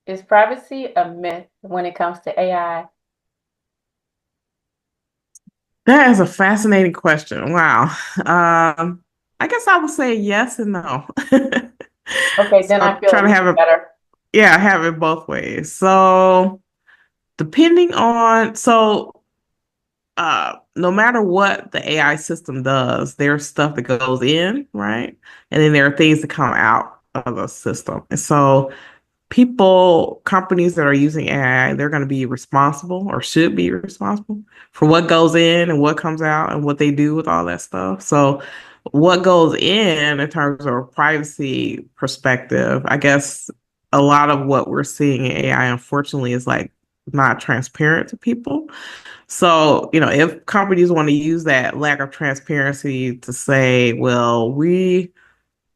Is privacy a myth when it comes to AI? That is a fascinating question. Wow. I guess I would say yes and no. Okay, So then I I'll feel try a to little have it, better. yeah, have it both ways. So depending on, no matter what the AI system does, there's stuff that goes in, right? And then there are things that come out of the system. And so companies that are using AI, they're going to be responsible or should be responsible for what goes in and what comes out and what they do with all that stuff. So, what goes in terms of a privacy perspective, I guess a lot of what we're seeing in AI, unfortunately, is like not transparent to people. So, if companies want to use that lack of transparency to say, well, we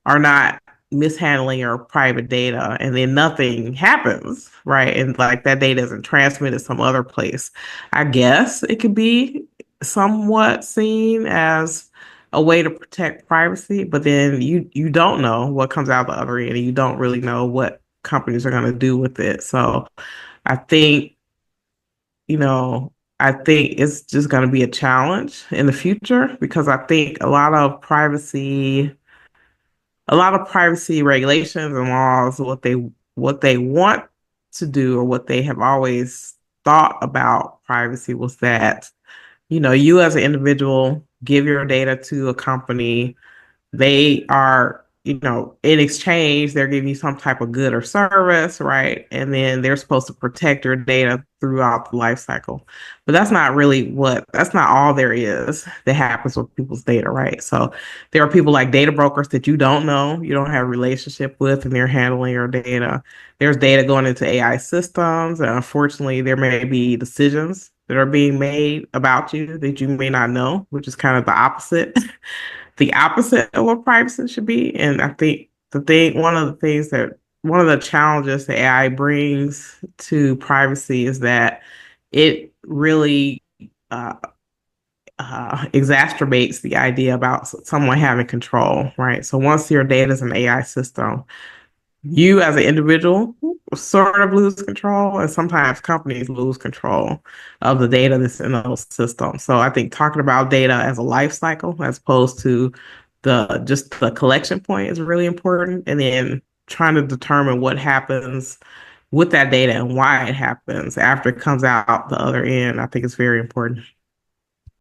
are not mishandling your private data and then nothing happens, right? And like that data isn't transmitted some other place. I guess it could be somewhat seen as a way to protect privacy, but then you don't know what comes out the other end and you don't really know what companies are going to do with it. So I think, you know, I think it's just going to be a challenge in the future because I think a lot of privacy regulations and laws, what they want to do or what they have always thought about privacy was that, you as an individual give your data to a company, they are, in exchange, they're giving you some type of good or service, right? And then they're supposed to protect your data throughout the life cycle. But that's not all there is that happens with people's data, right? So there are people like data brokers that you don't know, you don't have a relationship with, and they're handling your data. There's data going into AI systems, and unfortunately, there may be decisions that are being made about you that you may not know, which is kind of the opposite of what privacy should be. And I think one of the challenges that AI brings to privacy is that it really uh, exacerbates the idea about someone having control, right? So once your data is an AI system, you as an individual sort of lose control, and sometimes companies lose control of the data that's in those systems. So I think talking about data as a life cycle as opposed to the collection point is really important. And then trying to determine what happens with that data and why it happens after it comes out the other end, I think is very important.